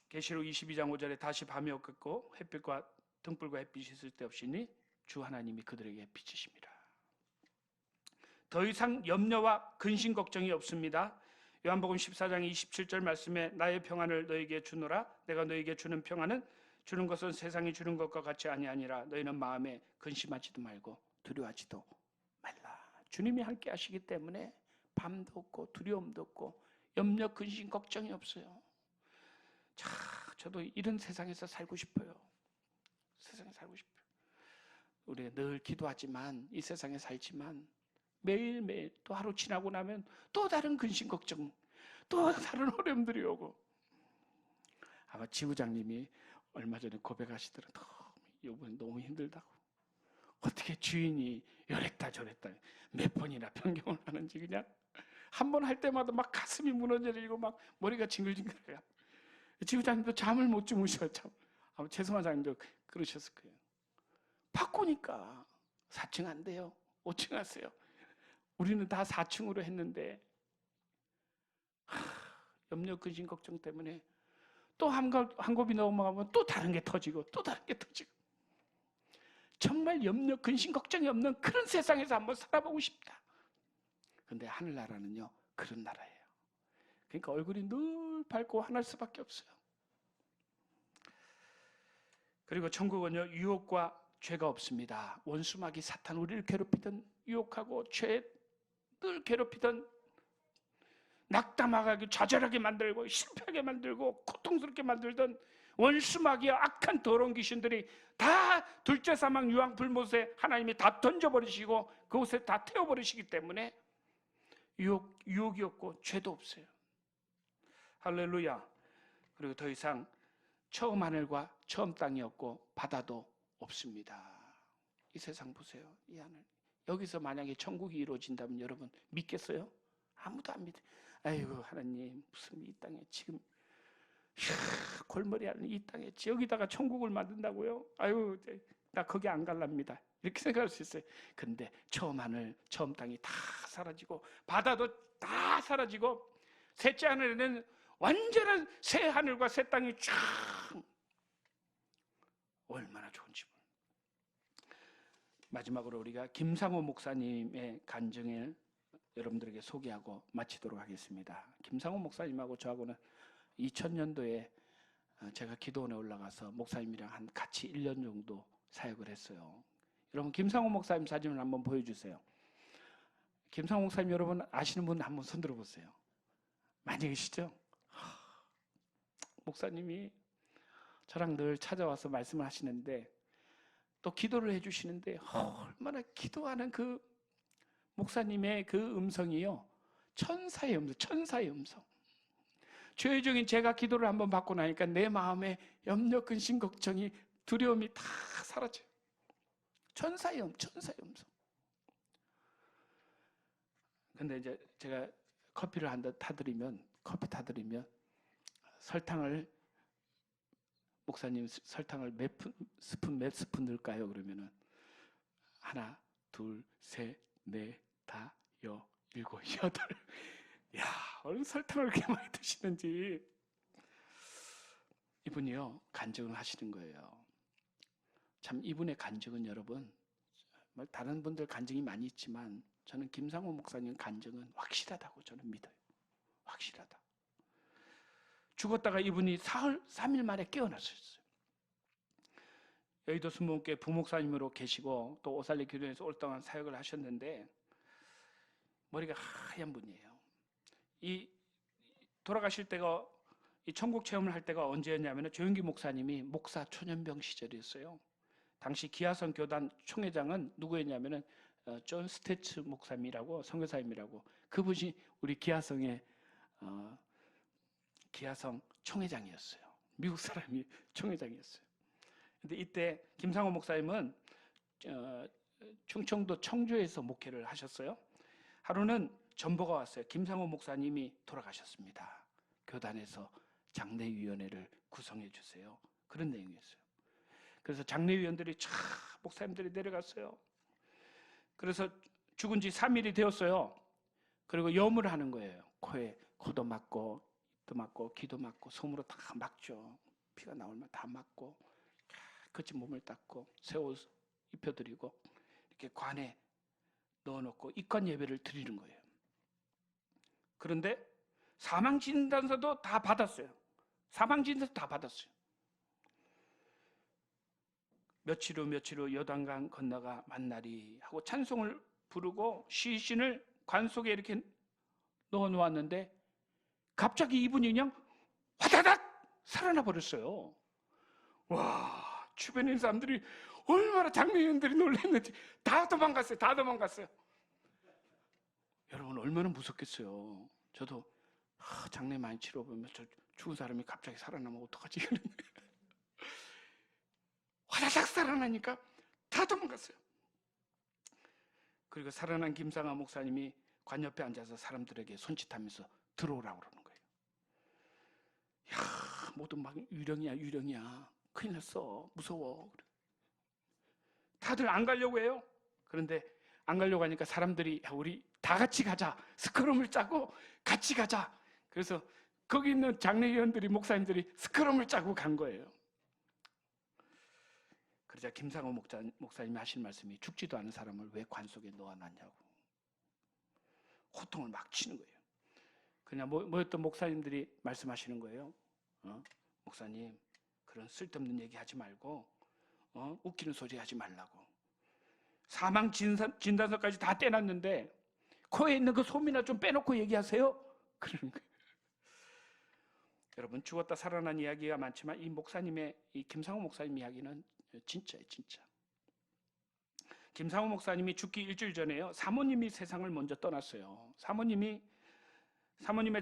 계시록 22장 5절에 다시 밤이 없겠고 햇빛과 등불과 햇빛이 있을 데 없이니 주 하나님이 그들에게 비치십니다. 더 이상 염려와 근심 걱정이 없습니다. 요한복음 14장 27절 말씀에 나의 평안을 너에게 주노라. 내가 너에게 주는 평안은 주는 것은 세상이 주는 것과 같이 아니하니라. 너희는 마음에 근심하지도 말고 두려워하지도 말라. 주님이 함께 하시기 때문에 밤도 없고 두려움도 없고 염려 근심 걱정이 없어요. 자, 저도 이런 세상에서 살고 싶어요. 우리가 늘 기도하지만 이 세상에 살지만 매일매일 또 하루 지나고 나면 또 다른 근심 걱정, 또 다른 어려움들이 오고. 아마 지부장님이 얼마 전에 고백하시더라고요. 이번에 너무 힘들다고. 어떻게 주인이 이랬다 저랬다 몇 번이나 변경을 하는지 그냥 한 번 할 때마다 막 가슴이 무너져지고 막 머리가 징글징글해요. 지부장님도 잠을 못 주무셨죠. 아마 최성환 장님도 그러셨을 거예요. 바꾸니까 4층 안 돼요. 5층 하세요. 우리는 다 4층으로 했는데 염려 근심 걱정 때문에 또 한 곱이 넘어가면 또 다른 게 터지고 정말 염려 근심 걱정이 없는 그런 세상에서 한번 살아보고 싶다. 근데 하늘나라는요 그런 나라예요. 그러니까 얼굴이 늘 밝고 환할 수밖에 없어요. 그리고 천국은요 유혹과 죄가 없습니다. 원수마귀 사탄 우리를 괴롭히던, 유혹하고 늘 괴롭히던, 낙담하게 좌절하게 만들고 실패하게 만들고 고통스럽게 만들던 원수마귀와 악한 더러운 귀신들이 다 둘째 사망 유황 불못에 하나님이 다 던져버리시고 그곳에 다 태워버리시기 때문에 유혹이 없고 죄도 없어요. 할렐루야. 그리고 더 이상 처음 하늘과 처음 땅이 없고 바다도 없습니다. 이 세상 보세요. 이 하늘. 여기서 만약에 천국이 이루어진다면 여러분 믿겠어요? 아무도 안 믿어요. 아이고 하나님 무슨 이 땅에 지금 골머리 하는 이 땅에 여기다가 천국을 만든다고요? 아유 나 거기 안 갈랍니다. 이렇게 생각할 수 있어요. 근데 처음 하늘 처음 땅이 다 사라지고 바다도 다 사라지고 셋째 하늘에는 완전한 새 하늘과 새 땅이 쫙, 얼마나 좋은지. 마지막으로 우리가 김상호 목사님의 간증을 여러분들에게 소개하고 마치도록 하겠습니다. 김상호 목사님하고 저하고는 2000년도에 제가 기도원에 올라가서 목사님이랑 같이 1년 정도 사역을 했어요. 여러분 김상호 목사님 사진을 한번 보여주세요. 김상호 목사님 여러분 아시는 분 한번 손 들어보세요. 많이 계시죠? 목사님이 저랑 늘 찾아와서 말씀을 하시는데 또 기도를 해주시는데 얼마나 기도하는 그 목사님의 그 음성이요, 천사의 음성, 천사의 음성. 죄종인 제가 기도를 한번 받고 나니까 내 마음에 염려, 근심, 걱정이, 두려움이 다 사라져요. 천사의 음성. 근데 이제 제가 커피를 한 잔 타드리면 목사님 설탕을 몇 스푼 넣을까요? 그러면은 하나, 둘, 셋, 넷, 다, 일곱, 여덟. 야, 얼른 설탕을 그렇게 많이 드시는지. 이분이요 간증을 하시는 거예요. 참 이분의 간증은 여러분, 다른 분들 간증이 많이 있지만 저는 김상호 목사님 간증은 확실하다고 저는 믿어요. 확실하다. 죽었다가 이분이 사흘 3일 만에 깨어나셨어요. 여의도 순복음교회 부목사님으로 계시고 또 오살리 교회에서 오랫동안 사역을 하셨는데 머리가 하얀 분이에요. 이 돌아가실 때가, 이 천국 체험을 할 때가 언제였냐면 조영기 목사님이 목사 초년병 시절이었어요. 당시 기아성 교단 총회장은 누구였냐면은 존 스테츠 목사님이라고, 선교사님이라고, 그분이 우리 기아성의 기아성 총회장이었어요. 미국 사람이 총회장이었어요. 근데 이때 김상호 목사님은 충청도 청주에서 목회를 하셨어요. 하루는 전보가 왔어요. 김상호 목사님이 돌아가셨습니다. 교단에서 장례위원회를 구성해 주세요. 그런 내용이었어요. 그래서 장례위원들이 목사님들이 내려갔어요. 그래서 죽은 지 3일이 되었어요. 그리고 염을 하는 거예요. 코에 코도 막고 입도 막고 귀도 막고 솜으로 다 막죠. 피가 나오면 다 막고 거친 몸을 닦고 새 옷 입혀드리고 이렇게 관에 넣어놓고 입관 예배를 드리는 거예요. 그런데 사망진단서도 다 받았어요. 사망진단서 다 받았어요. 며칠 후 요단강 건너가 만나리 하고 찬송을 부르고 시신을 관 속에 이렇게 넣어 놓았는데 갑자기 이분이 그냥 화다닥 살아나 버렸어요. 와, 주변에 있는 사람들이 얼마나 장례인들이 놀랐는지 다 도망갔어요. 여러분 얼마나 무섭겠어요. 저도 장례 많이 치러보면 저 죽은 사람이 갑자기 살아나면 어떡하지? 화다닥 살아나니까 다 도망갔어요. 그리고 살아난 김상하 목사님이 관 옆에 앉아서 사람들에게 손짓하면서 들어오라고 그러는 거예요. 야, 모두 막 유령이야. 큰일 났어. 무서워. 다들 안 가려고 해요. 그런데 안 가려고 하니까 사람들이 우리 다 같이 가자. 스크럼을 짜고 같이 가자. 그래서 거기 있는 장례위원들이, 목사님들이 스크럼을 짜고 간 거예요. 그러자 김상호 목사님이 하신 말씀이 죽지도 않은 사람을 왜 관 속에 넣어놨냐고 호통을 막 치는 거예요. 그냥 뭐였던 목사님들이 말씀하시는 거예요. 목사님 그런 쓸데없는 얘기 하지 말고 웃기는 소리 하지 말라고. 사망 진단서까지 다 떼놨는데 코에 있는 그 솜이나 좀 빼놓고 얘기하세요. 그러는 거예요. 여러분, 죽었다 살아난 이야기가 많지만 이 목사님의, 이 김상호 목사님 이야기는 진짜예요, 진짜. 김상호 목사님이 죽기 일주일 전에요, 사모님이 세상을 먼저 떠났어요. 사모님의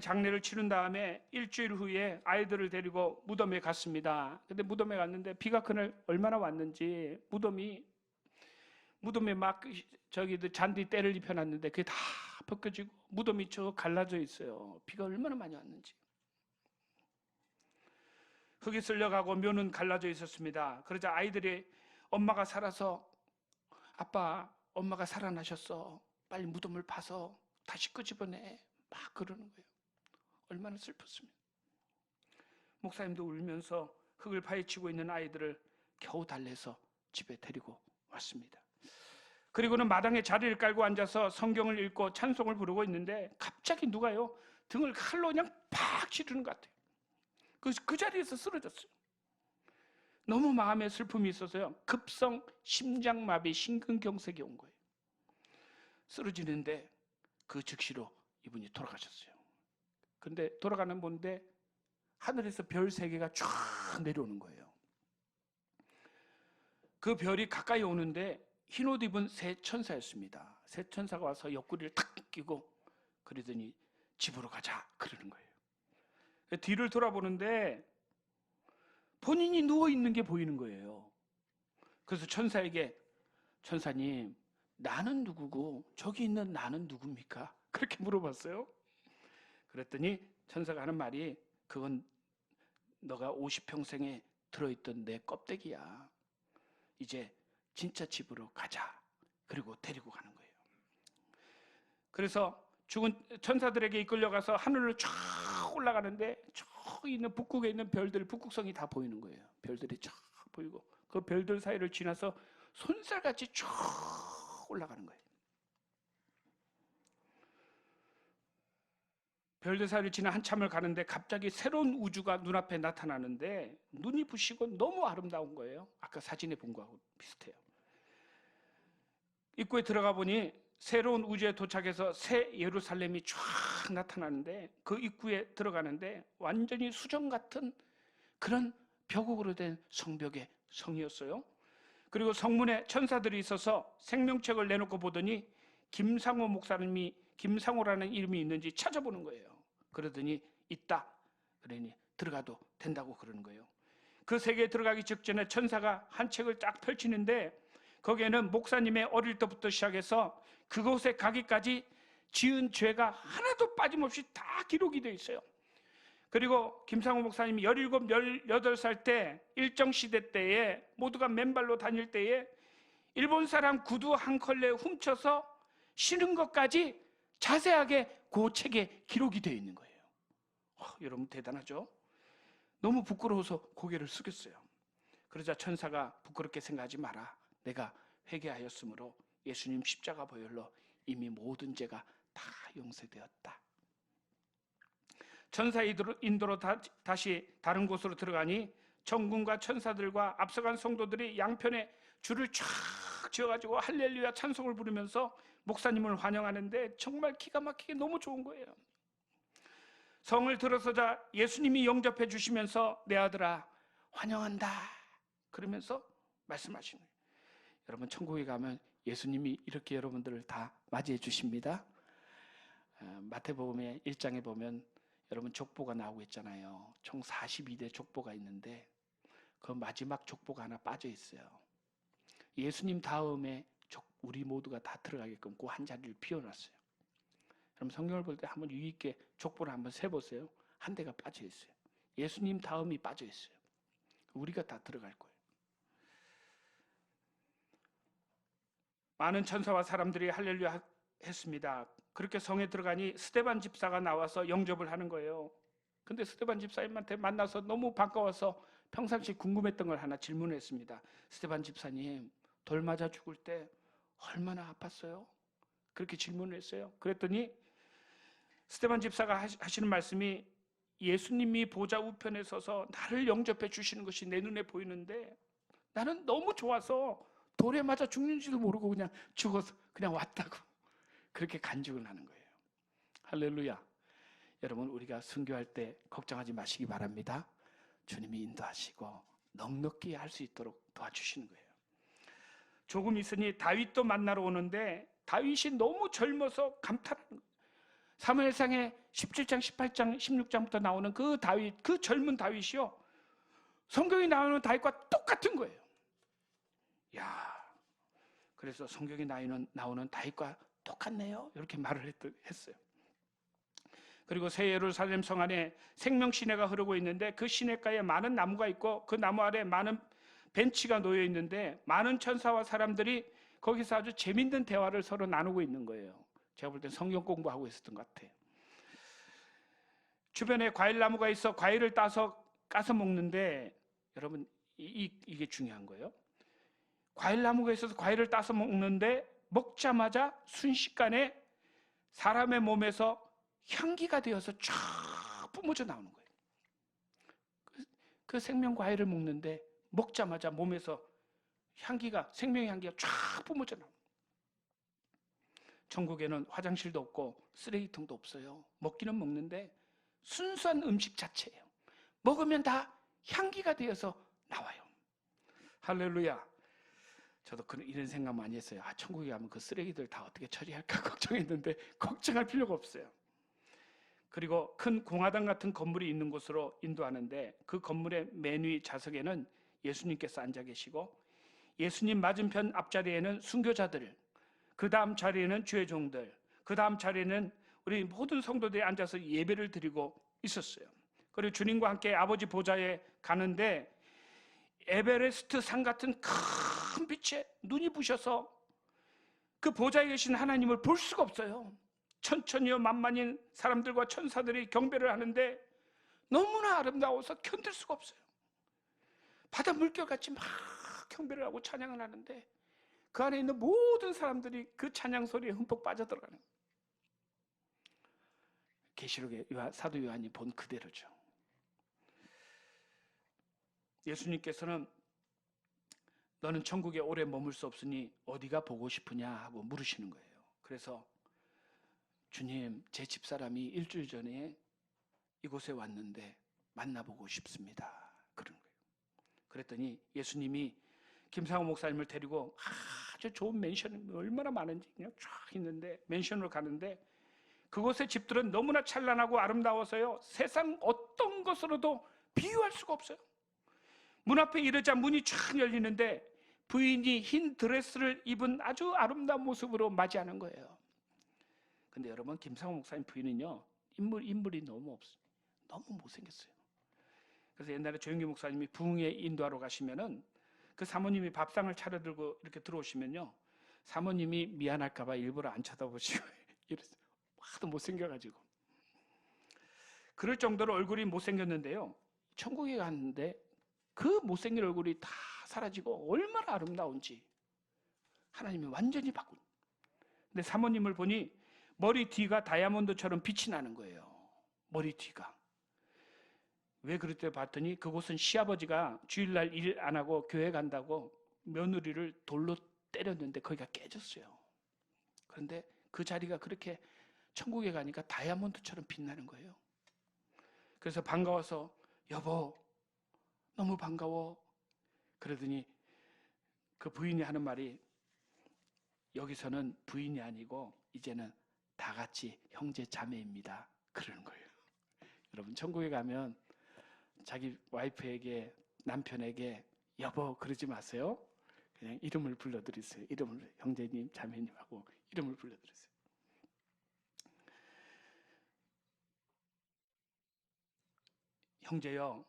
장례를 치른 다음에 일주일 후에 아이들을 데리고 무덤에 갔습니다. 근데 무덤에 갔는데 비가 그날 얼마나 왔는지 무덤에 막 잔디 때를 입혀놨는데 그게 다 벗겨지고 무덤이 저 갈라져 있어요. 비가 얼마나 많이 왔는지. 흙이 쓸려가고 묘는 갈라져 있었습니다. 그러자 아이들이 엄마가 살아서, 아빠 엄마가 살아나셨어, 빨리 무덤을 파서 다시 끄집어내, 막 그러는 거예요. 얼마나 슬펐습니까? 목사님도 울면서 흙을 파헤치고 있는 아이들을 겨우 달래서 집에 데리고 왔습니다. 그리고는 마당에 자리를 깔고 앉아서 성경을 읽고 찬송을 부르고 있는데 갑자기 누가요, 등을 칼로 그냥 팍 찌르는 것 같아요. 그 자리에서 쓰러졌어요. 너무 마음에 슬픔이 있어서요, 급성 심장마비 심근경색이 온 거예요. 쓰러지는데 그 즉시로 이분이 돌아가셨어요. 근데 돌아가는 건데 하늘에서 별 3개가 쫙 내려오는 거예요. 그 별이 가까이 오는데 흰 옷 입은 새 천사였습니다. 새 천사가 와서 옆구리를 탁 끼고 그러더니 집으로 가자 그러는 거예요. 뒤를 돌아보는데 본인이 누워있는 게 보이는 거예요. 그래서 천사에게, 천사님, 나는 누구고 저기 있는 나는 누굽니까? 그렇게 물어봤어요. 그랬더니 천사가 하는 말이, 그건 너가 50평생에 들어있던 내 껍데기야. 이제 진짜 집으로 가자. 그리고 데리고 가는 거예요. 그래서 죽은 천사들에게 이끌려가서 하늘로 쫙 올라가는데 저기 있는 북극에 있는 별들, 북극성이 다 보이는 거예요. 별들이 쫙 보이고 그 별들 사이를 지나서 손살같이 쭉 올라가는 거예요. 별들 사이를 지나 한참을 가는데 갑자기 새로운 우주가 눈앞에 나타나는데 눈이 부시고 너무 아름다운 거예요. 아까 사진에 본 거하고 비슷해요. 입구에 들어가 보니 새로운 우주에 도착해서 새 예루살렘이 쫙 나타나는데 그 입구에 들어가는데 완전히 수정 같은 그런 벽으로 된 성벽의 성이었어요. 그리고 성문에 천사들이 있어서 생명책을 내놓고 보더니 김상호 목사님이, 김상호라는 이름이 있는지 찾아보는 거예요. 그러더니 있다. 그러니 들어가도 된다고 그러는 거예요. 그 세계에 들어가기 직전에 천사가 한 책을 딱 펼치는데 거기에는 목사님의 어릴 때부터 시작해서 그곳에 가기까지 지은 죄가 하나도 빠짐없이 다 기록이 되어 있어요. 그리고 김상호 목사님이 17, 18살 때 일정 시대 때에 모두가 맨발로 다닐 때에 일본 사람 구두 한 컬레 훔쳐서 신은 것까지 자세하게 그 책에 기록이 되어 있는 거예요. 여러분 대단하죠? 너무 부끄러워서 고개를 숙였어요. 그러자 천사가 부끄럽게 생각하지 마라. 내가 회개하였으므로 예수님 십자가 보혈로 이미 모든 죄가 다 용서되었다. 천사의 인도로 다시 다른 곳으로 들어가니 천군과 천사들과 앞서간 성도들이 양편에 줄을 쫙 지어가지고 할렐루야 찬송을 부르면서 목사님을 환영하는데 정말 기가 막히게 너무 좋은 거예요. 성을 들어서자 예수님이 영접해 주시면서 내 아들아 환영한다 그러면서 말씀하시는 거예요. 여러분 천국에 가면 예수님이 이렇게 여러분들을 다 맞이해 주십니다. 마태복음의 1장에 보면 여러분 족보가 나오고 있잖아요. 총 42대 족보가 있는데 그 마지막 족보가 하나 빠져 있어요. 예수님 다음에 우리 모두가 다 들어가게끔 그 한 자리를 비워놨어요. 그럼 성경을 볼 때 한번 유의 있게 족보를 한번 세보세요. 한 대가 빠져 있어요. 예수님 다음이 빠져 있어요. 우리가 다 들어갈 거예요. 많은 천사와 사람들이 할렐루야 했습니다. 그렇게 성에 들어가니 스데반 집사가 나와서 영접을 하는 거예요. 근데 스데반 집사님한테 만나서 너무 반가워서 평상시 궁금했던 걸 하나 질문했습니다. 스데반 집사님, 돌 맞아 죽을 때 얼마나 아팠어요? 그렇게 질문을 했어요. 그랬더니 스데반 집사가 하시는 말씀이 예수님이 보좌 우편에 서서 나를 영접해 주시는 것이 내 눈에 보이는데 나는 너무 좋아서 돌에 맞아 죽는지도 모르고 그냥 죽어서 그냥 왔다고 그렇게 간증을 하는 거예요. 할렐루야. 여러분, 우리가 순교할 때 걱정하지 마시기 바랍니다. 주님이 인도하시고 넉넉히 할 수 있도록 도와주시는 거예요. 조금 있으니 다윗도 만나러 오는데 다윗이 너무 젊어서 감탄하는 거예요. 사무엘상에 17장, 18장, 16장부터 나오는 그 다윗, 그 젊은 다윗이요, 성경에 나오는 다윗과 똑같은 거예요. 야, 그래서 성경에 나오는 다윗과 똑같네요, 이렇게 말을 했어요. 그리고 새 예루살렘 성 안에 생명시내가 흐르고 있는데 그 시내가에 많은 나무가 있고 그 나무 아래 많은 벤치가 놓여 있는데 많은 천사와 사람들이 거기서 아주 재밌는 대화를 서로 나누고 있는 거예요. 제가 볼 때 성경 공부하고 있었던 것 같아요. 주변에 과일 나무가 있어 과일을 까서 먹는데, 여러분, 이게 중요한 거예요. 과일 나무가 있어서 과일을 따서 먹는데 먹자마자 순식간에 사람의 몸에서 향기가 되어서 쫙 뿜어져 나오는 거예요. 그 생명 과일을 먹는데 먹자마자 몸에서 향기가, 생명의 향기가 쫙 뿜어져 나옵니다. 천국에는 화장실도 없고 쓰레기통도 없어요. 먹기는 먹는데 순수한 음식 자체예요. 먹으면 다 향기가 되어서 나와요. 할렐루야. 저도 이런 생각 많이 했어요. 천국에 가면 그 쓰레기들 다 어떻게 처리할까 걱정했는데 걱정할 필요가 없어요. 그리고 큰 공화당 같은 건물이 있는 곳으로 인도하는데 그 건물의 맨 위 좌석에는 예수님께서 앉아 계시고 예수님 맞은편 앞자리에는 순교자들, 그 다음 자리에는 주의 종들, 그 다음 자리에는 우리 모든 성도들이 앉아서 예배를 드리고 있었어요. 그리고 주님과 함께 아버지 보좌에 가는데 에베레스트 산 같은 큰 빛에 눈이 부셔서 그 보좌에 계신 하나님을 볼 수가 없어요. 천천히요 만만인 사람들과 천사들이 경배를 하는데 너무나 아름다워서 견딜 수가 없어요. 바다 물결같이 막 경배를 하고 찬양을 하는데 그 안에 있는 모든 사람들이 그 찬양 소리에 흠뻑 빠져들어가는 거예요. 계시록의 사도 요한이 본 그대로죠. 예수님께서는 너는 천국에 오래 머물 수 없으니 어디가 보고 싶으냐 하고 물으시는 거예요. 그래서 주님, 제 집사람이 일주일 전에 이곳에 왔는데 만나보고 싶습니다, 그런 거예요. 그랬더니 예수님이 김상호 목사님을 데리고 아주 좋은 맨션이 얼마나 많은지 그냥 쫙 있는데 맨션으로 가는데 그곳의 집들은 너무나 찬란하고 아름다워서요 세상 어떤 것으로도 비유할 수가 없어요. 문 앞에 이르자 문이 쫙 열리는데 부인이 흰 드레스를 입은 아주 아름다운 모습으로 맞이하는 거예요. 근데 여러분, 김상호 목사님 부인은요 인물이 너무 없어요. 너무 못생겼어요. 그래서 옛날에 조영기 목사님이 부흥회 인도하러 가시면은 그 사모님이 밥상을 차려들고 이렇게 들어오시면요 사모님이 미안할까봐 일부러 안 쳐다보시고 이랬어요. 하도 못생겨가지고. 그럴 정도로 얼굴이 못생겼는데요 천국에 갔는데 그 못생긴 얼굴이 다 사라지고 얼마나 아름다운지 하나님이 완전히 바꾼. 근데 사모님을 보니 머리 뒤가 다이아몬드처럼 빛이 나는 거예요. 머리 뒤가. 왜 그랬대 봤더니 그곳은 시아버지가 주일날 일 안 하고 교회 간다고 며느리를 돌로 때렸는데 거기가 깨졌어요. 그런데 그 자리가 그렇게 천국에 가니까 다이아몬드처럼 빛나는 거예요. 그래서 반가워서 여보 너무 반가워. 그러더니 그 부인이 하는 말이 여기서는 부인이 아니고 이제는 다 같이 형제 자매입니다, 그러는 거예요. 여러분, 천국에 가면 자기 와이프에게, 남편에게 여보 그러지 마세요. 그냥 이름을 불러드리세요. 이름을, 형제님 자매님하고 이름을 불러드리세요. 형제요,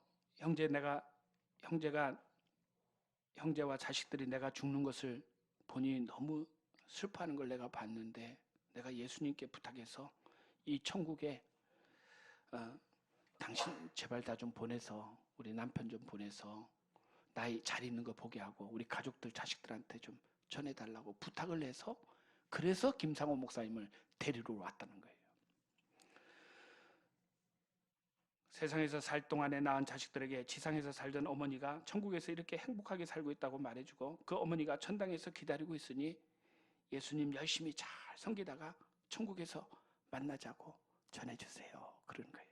형제와 자식들이 내가 죽는 것을 보니 너무 슬퍼하는 걸 내가 봤는데 내가 예수님께 부탁해서 이 천국에 당신 제발 다 좀 보내서 우리 남편 좀 보내서 나이 잘 있는 거 보게 하고 우리 가족들 자식들한테 좀 전해달라고 부탁을 해서 그래서 김상호 목사님을 데리러 왔다는 거예요. 세상에서 살 동안에 낳은 자식들에게 지상에서 살던 어머니가 천국에서 이렇게 행복하게 살고 있다고 말해주고 그 어머니가 천당에서 기다리고 있으니 예수님 열심히 잘 섬기다가 천국에서 만나자고 전해주세요. 그런 거예요.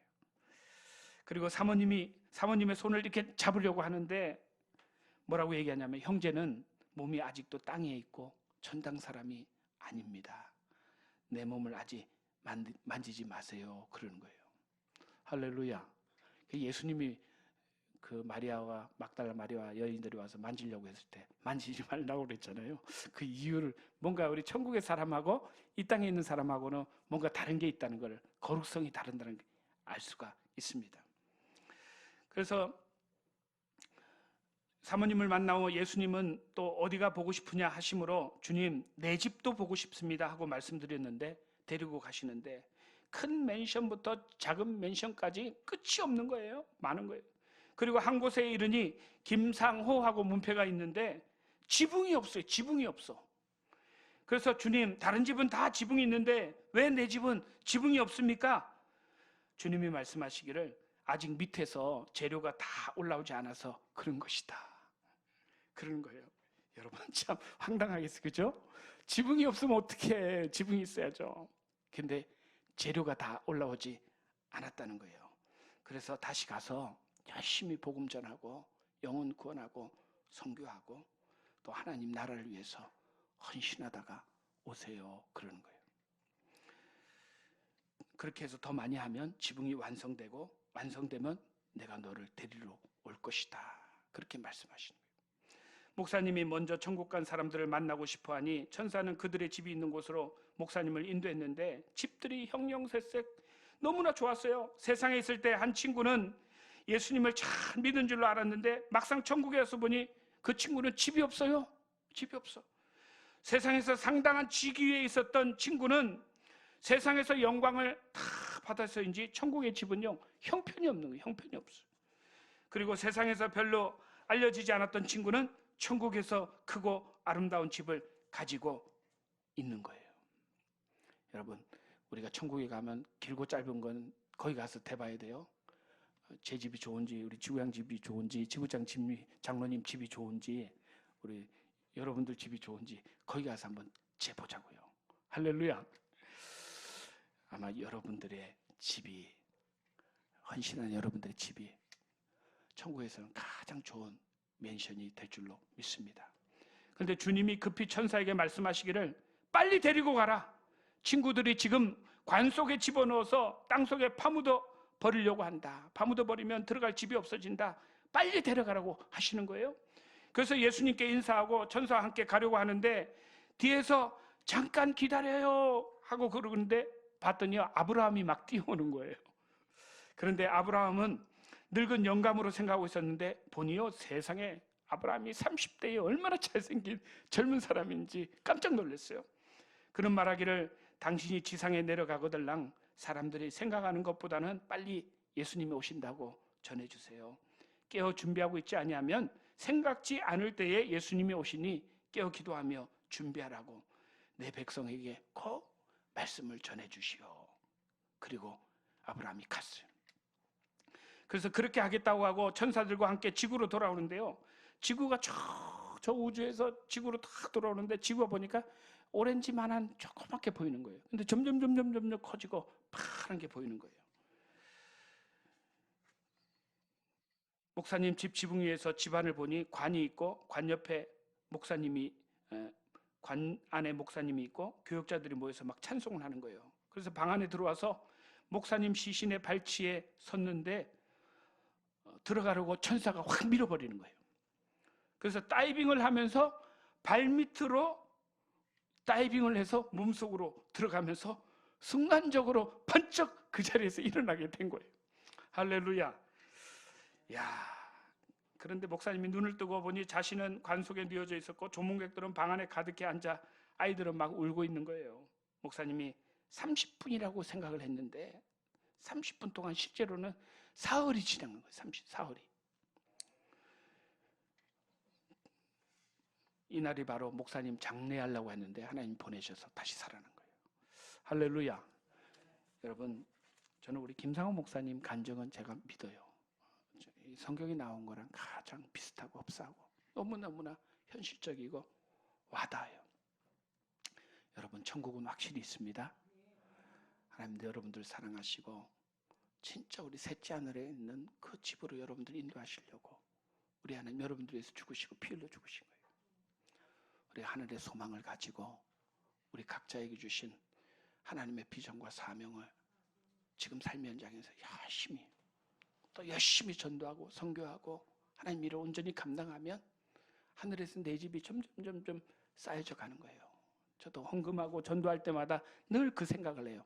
그리고 사모님의 손을 이렇게 잡으려고 하는데 뭐라고 얘기하냐면 형제는 몸이 아직도 땅에 있고 천당 사람이 아닙니다. 내 몸을 아직 만지지 마세요. 그러는 거예요. 할렐루야. 예수님이 그 마리아와 막달라 마리아와 여인들이 와서 만지려고 했을 때 만지지 말라고 그랬잖아요. 그 이유를 뭔가 우리 천국의 사람하고 이 땅에 있는 사람하고는 뭔가 다른 게 있다는 걸, 거룩성이 다른다는 걸 알 수가 있습니다. 그래서 사모님을 만나고 예수님은 또 어디가 보고 싶으냐 하심으로 주님 내 집도 보고 싶습니다 하고 말씀드렸는데 데리고 가시는데 큰 맨션부터 작은 맨션까지 끝이 없는 거예요. 많은 거예요. 그리고 한 곳에 이르니 김상호하고 문패가 있는데 지붕이 없어요. 지붕이 없어. 그래서 주님 다른 집은 다 지붕이 있는데 왜 내 집은 지붕이 없습니까? 주님이 말씀하시기를 아직 밑에서 재료가 다 올라오지 않아서 그런 것이다. 그러는 거예요. 여러분 참 황당하겠어요. 그죠? 지붕이 없으면 어떡해. 지붕이 있어야죠. 근데 재료가 다 올라오지 않았다는 거예요. 그래서 다시 가서 열심히 복음 전하고 영혼 구원하고 선교하고 또 하나님 나라를 위해서 헌신하다가 오세요. 그러는 거예요. 그렇게 해서 더 많이 하면 지붕이 완성되고 완성되면 내가 너를 데리러 올 것이다. 그렇게 말씀하시는 거예요. 목사님이 먼저 천국 간 사람들을 만나고 싶어하니 천사는 그들의 집이 있는 곳으로 목사님을 인도했는데 집들이 형형색색 너무나 좋았어요. 세상에 있을 때 한 친구는 예수님을 잘 믿은 줄로 알았는데 막상 천국에 와서 보니 그 친구는 집이 없어요. 집이 없어. 세상에서 상당한 직위에 있었던 친구는 세상에서 영광을 다 받아서인지 천국의 집은요 형편이 없는 거예요. 형편이 없어요. 그리고 세상에서 별로 알려지지 않았던 친구는 천국에서 크고 아름다운 집을 가지고 있는 거예요. 여러분 우리가 천국에 가면 길고 짧은 건 거기 가서 대봐야 돼요. 제 집이 좋은지 우리 지구양 집이 좋은지 지구장 장로님 집이 좋은지 우리 여러분들 집이 좋은지 거기 가서 한번 재보자고요. 할렐루야. 아마 여러분들의 집이 헌신한 여러분들의 집이 천국에서는 가장 좋은 맨션이 될 줄로 믿습니다. 그런데 주님이 급히 천사에게 말씀하시기를 빨리 데리고 가라. 친구들이 지금 관 속에 집어넣어서 땅 속에 파묻어 버리려고 한다. 파묻어 버리면 들어갈 집이 없어진다. 빨리 데려가라고 하시는 거예요. 그래서 예수님께 인사하고 천사와 함께 가려고 하는데 뒤에서 잠깐 기다려요 하고 그러는데 봤더니 아브라함이 막 뛰어오는 거예요. 그런데 아브라함은 늙은 영감으로 생각하고 있었는데 보니요 세상에 아브라함이 30대에 얼마나 잘생긴 젊은 사람인지 깜짝 놀랐어요. 그런 말하기를 당신이 지상에 내려가거들랑 사람들이 생각하는 것보다는 빨리 예수님이 오신다고 전해주세요. 깨어 준비하고 있지 아니하면 생각지 않을 때에 예수님이 오시니 깨어 기도하며 준비하라고 내 백성에게 꼭 말씀을 전해주시오. 그리고 아브라함이 갔어요. 그래서 그렇게 하겠다고 하고 천사들과 함께 지구로 돌아오는데요. 지구가 저 우주에서 지구로 탁 돌아오는데 지구가 보니까 오렌지만한 조그맣게 보이는 거예요. 근데 점점 커지고 파란 게 보이는 거예요. 목사님 집 지붕 위에서 집안을 보니 관이 있고 관 옆에 목사님이 관 안에 목사님이 있고 교역자들이 모여서 막 찬송을 하는 거예요. 그래서 방 안에 들어와서 목사님 시신의 발치에 섰는데 들어가려고 천사가 확 밀어버리는 거예요. 그래서 다이빙을 하면서 발밑으로 다이빙을 해서 몸속으로 들어가면서 순간적으로 번쩍 그 자리에서 일어나게 된 거예요. 할렐루야. 야, 그런데 목사님이 눈을 뜨고 보니 자신은 관 속에 누워져 있었고 조문객들은 방 안에 가득히 앉아 아이들은 막 울고 있는 거예요. 목사님이 30분이라고 생각을 했는데 30분 동안 실제로는 사흘이 지난 거예요. 사흘이. 이날이 바로 목사님 장례하려고 했는데 하나님 보내셔서 다시 살아난 거예요. 할렐루야. 여러분 저는 우리 김상호 목사님 간증은 제가 믿어요. 이 성경에 나온 거랑 가장 비슷하고 흡사하고 너무너무나 현실적이고 와닿아요. 여러분, 천국은 확실히 있습니다. 하나님도 여러분들 사랑하시고 진짜 우리 셋째 하늘에 있는 그 집으로 여러분들 인도하시려고 우리 하나님 여러분들 위해서 죽으시고 피 흘려 죽으신 거예요. 우리 하늘의 소망을 가지고 우리 각자에게 주신 하나님의 비전과 사명을 지금 삶의 현장에서 열심히 전도하고 선교하고 하나님 일을 온전히 감당하면 하늘에서 내 집이 점점 쌓여져 가는 거예요. 저도 헌금하고 전도할 때마다 늘 그 생각을 해요.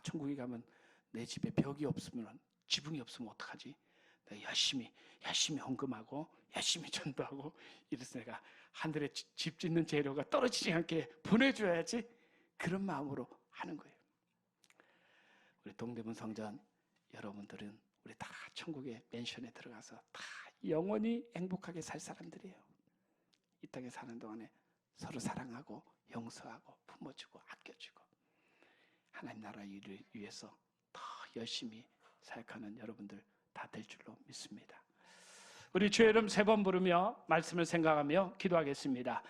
천국에 가면 내 집에 벽이 없으면, 지붕이 없으면 어떡하지? 내가 열심히 헌금하고 열심히 전도하고 이래서 내가 하늘에 집 짓는 재료가 떨어지지 않게 보내줘야지, 그런 마음으로 하는 거예요. 우리 동대문 성전 여러분들은 우리 다 천국의 맨션에 들어가서 다 영원히 행복하게 살 사람들이에요. 이 땅에 사는 동안에 서로 사랑하고 용서하고 품어주고 아껴주고 하나님 나라 일을 위해서 더 열심히 사역하는 여러분들 다 될 줄로 믿습니다. 우리 주의 이름 3번 부르며 말씀을 생각하며 기도하겠습니다.